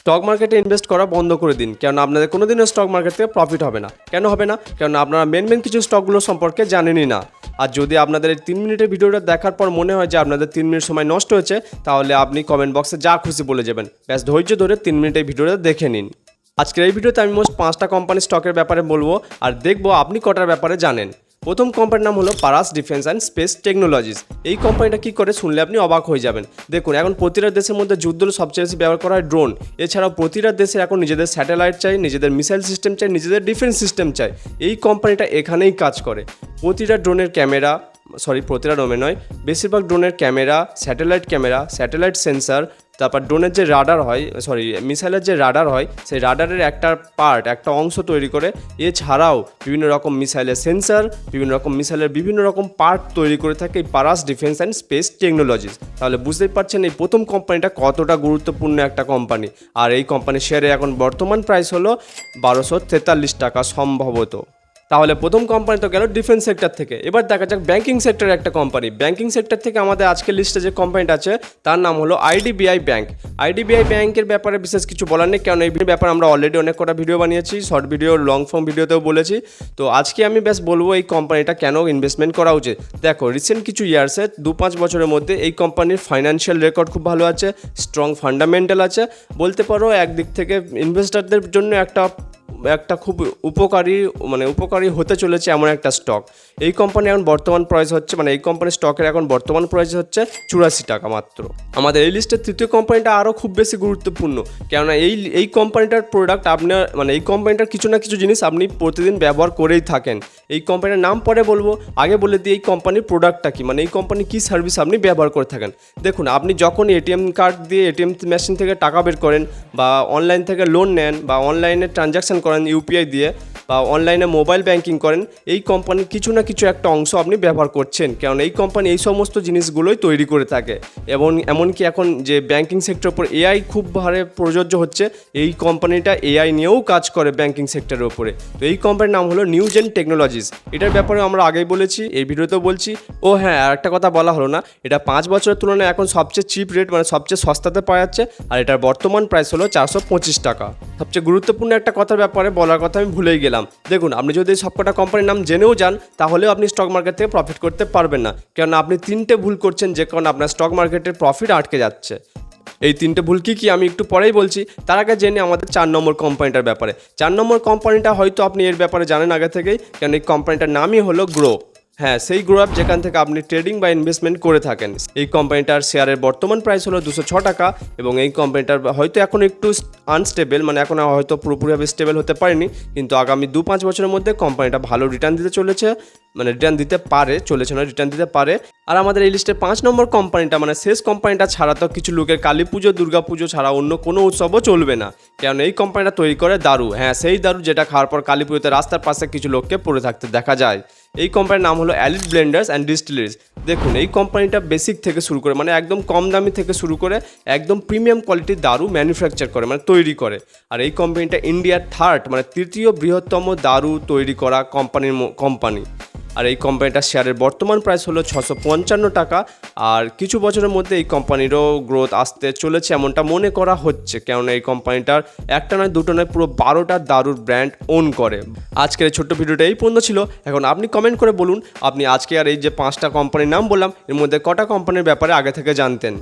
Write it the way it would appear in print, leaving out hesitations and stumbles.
Stock মার্কেটে invest করা বন্ধ করে দিন, কারণ আপনাদের কোনোদিনও স্টক মার্কেট থেকে প্রফিট হবে না। কেন হবে না? কারণ আপনারা মেন কিছু স্টকগুলো সম্পর্কে জানেনই না। আর যদি আপনাদের এই 3 মিনিটের ভিডিওটা দেখার পর মনে হয় যে আপনাদের 3 মিনিট সময় নষ্ট হয়েছে, তাহলে আপনি কমেন্ট বক্সে যা খুশি বলে যাবেন। ব্যাস ধৈর্য ধরে 3 মিনিটের ভিডিওটা দেখে নিন। আজকের এই ভিডিওতে আমি মোস্ট 5টা কোম্পানির স্টকের ব্যাপারে বলবো আর দেখবো আপনি কটার ব্যাপারে জানেন। প্রথম কোম্পানির নাম হলো Paras defence and space technologies. এই কোম্পানিটা কী করে শুনলে আপনি অবাক হয়ে যাবেন। দেখুন, এখন প্রতিটা দেশের মধ্যে যুদ্ধ সবচেয়ে বেশি ব্যবহার করা হয় ড্রোন। এছাড়াও প্রতিটা দেশের এখন নিজেদের স্যাটেলাইট চাই, নিজেদের মিসাইল সিস্টেম চাই, নিজেদের ডিফেন্স সিস্টেম চাই। এই কোম্পানিটা এখানেই কাজ করে। প্রতিটা ড্রোনের ক্যামেরা, প্রতিটা ড্রোনে নয়, বেশিরভাগ ড্রোনের ক্যামেরা, স্যাটেলাইট সেন্সার, তারপর ড্রোনের যে রাডার হয়, মিসাইলের যে রাডার হয়, সেই রাডারের একটা অংশ তৈরি করে। এছাড়াও বিভিন্ন রকম মিসাইলের সেন্সার, বিভিন্ন রকম পার্ট তৈরি করে থাকে এই Paras defence and space technologies. তাহলে বুঝতেই পারছেন এই প্রথম কোম্পানিটা কতটা গুরুত্বপূর্ণ একটা কোম্পানি। আর এই কোম্পানির শেয়ারে এখন বর্তমান প্রাইস হলো 1243 টাকা সম্ভবত। তাহলে প্রথম কোম্পানি তো গেল ডিফেন্স সেক্টর থেকে। এবার দেখা যাক ব্যাংকিং সেক্টরের একটা কোম্পানি। ব্যাংকিং সেক্টর থেকে আমাদের আজকের লিস্টে যে কোম্পানিটা আছে তার নাম হলো আইডিবিআই ব্যাংক। আইডিবিআই ব্যাংকের ব্যাপারে বিশেষ কিছু বলার নেই, কারণ এই ব্যাপারে আমরা অলরেডি অনেক কটা ভিডিও বানিয়েছি, শর্ট ভিডিও, লং ফর্ম ভিডিওতেও বলেছি। তো আজকে আমি বেশ বলবো এই কোম্পানিটা কেন ইনভেস্টমেন্ট করা উচিত। দেখো, রিসেন্ট কিছু ইয়ার্সে 2-5 বছরের মধ্যে এই কোম্পানির ফাইন্যান্সিয়াল রেকর্ড খুব ভালো আছে, স্ট্রং ফান্ডামেন্টাল আছে। বলতে পারো একদিক থেকে ইনভেস্টারদের জন্য একটা খুব উপকারী হতে চলেছে এমন একটা স্টক। এই কোম্পানি এখন বর্তমান প্রাইস হচ্ছে, এই কোম্পানির স্টকের এখন বর্তমান প্রাইস হচ্ছে 84 টাকা মাত্র। আমাদের এই লিস্টের তৃতীয় কোম্পানিটা আরও খুব বেশি গুরুত্বপূর্ণ, কেননা এই কোম্পানিটার প্রোডাক্ট আপনার এই কোম্পানিটার কিছু না কিছু জিনিস আপনি প্রতিদিন ব্যবহার করেই থাকেন। এই কোম্পানির নাম পরে বলবো, আগে বলে দিই এই কোম্পানির প্রোডাক্টটা কি, এই কোম্পানি কী সার্ভিস আপনি ব্যবহার করে থাকেন। দেখুন, আপনি যখন এটিএম কার্ড দিয়ে এটিএম মেশিন থেকে টাকা বের করেন, বা অনলাইন থেকে লোন নেন, বা অনলাইনে ট্রানজ্যাকশন করেন ইউপিআই দিয়ে, বা অনলাইনে মোবাইল ব্যাংকিং করেন, এই কোম্পানির কিছু না কিছু একটা অংশ আপনি ব্যবহার করছেন, কারণ এই কোম্পানি এই সমস্ত জিনিসগুলোই তৈরি করে থাকে। এবং এমনকি এখন যে ব্যাংকিং সেক্টরের উপর এআই খুব হারে প্রযোজ্য হচ্ছে, এই কোম্পানিটা এআই নিয়েও কাজ করে ব্যাংকিং সেক্টরের উপরে। তো এই কোম্পানির নাম হলো নিউজেন টেকনোলজিস। এটার ব্যাপারে আমরা আগেই বলেছি, এই ভিডিওতেও বলছি। ও হ্যাঁ, আর একটা কথা বলা হলো না, এটা 5 বছরের তুলনায় এখন সবচেয়ে চিপ রেট, সবচেয়ে সস্তাতে পাওয়া যাচ্ছে। আর এটার বর্তমান প্রাইস হলো 425 টাকা। সবচেয়ে গুরুত্বপূর্ণ একটা কথার ব্যাপারে বলার কথা আমি ভুলেই গেলাম। দেখুন, আপনি যদি সবকটা কোম্পানির নাম জেনেও যান, তাহলেও আপনি স্টক মার্কেট থেকে প্রফিট করতে পারবেন না, কারণ আপনি 3টে ভুল করছেন, যে কারণে আপনার স্টক মার্কেটের প্রফিট আটকে যাচ্ছে। এই 3টে ভুল কী আমি একটু পরেই বলছি। তার আগে জেনে আমাদের 4 নম্বর কোম্পানিটার ব্যাপারে। 4 নম্বর কোম্পানিটা হয়তো আপনি এর ব্যাপারে জানেন আগে থেকেই, কারণ এই কোম্পানিটার নামই হলো গ্রো। হ্যাঁ, সেই গ্রো অ্যাপ যেখান থেকে আপনি ট্রেডিং বা ইনভেস্টমেন্ট করে থাকেন। এই কোম্পানিটার শেয়ারের বর্তমান প্রাইস হলো 206 টাকা, এবং এই কোম্পানিটার হয়তো এখন একটু আনস্টেবল, এখন হয়তো পুরোপুরিভাবে স্টেবল হতে পারেনি, কিন্তু আগামী 2-5 বছরের মধ্যে কোম্পানিটা ভালো রিটার্ন দিতে চলেছে, রিটার্ন দিতে পারে, রিটার্ন দিতে পারে। আর আমাদের এই লিস্টে 5 নম্বর কোম্পানিটা, শেষ কোম্পানিটা ছাড়া তো কিছু লোকের কালী পুজো, দুর্গা পুজো ছাড়া অন্য কোনো উৎসবও চলবে না, কারণ এই কোম্পানিটা তৈরি করে দারু। হ্যাঁ, সেই দারু যেটা খাওয়ার পর কালী পুজোতে রাস্তার পাশে কিছু লোককে পড়ে থাকতে দেখা যায়। এই কোম্পানির নাম হলো এলিট ব্লেন্ডার্স অ্যান্ড ডিস্টিলারিজ। দেখুন, এই কোম্পানিটা বেসিক থেকে শুরু করে, একদম কম দামি থেকে শুরু করে একদম প্রিমিয়াম কোয়ালিটির দারু ম্যানুফ্যাকচার করে, তৈরি করে। আর এই কোম্পানিটা ইন্ডিয়ার তৃতীয় বৃহত্তম দারু তৈরি করা কোম্পানি। আর এই কোম্পানিটার শেয়ারের বর্তমান প্রাইস হলো 655 টাকা। আর কিছু বছরের মধ্যে এই কোম্পানিরও গ্রোথ আসতে চলেছে এমনটা মনে করা হচ্ছে, কেননা এই কোম্পানিটার একটা নয়, দুটো নয়, পুরো 12টা দারুর ব্র্যান্ড ওন করে। আজকের এই ছোট্ট ভিডিওটা এই পর্যন্ত ছিল। এখন আপনি কমেন্ট করে বলুন, আপনি আজকে আর এই যে 5টা কোম্পানির নাম বললাম, এর মধ্যে কটা কোম্পানির ব্যাপারে আগে থেকে জানতেন।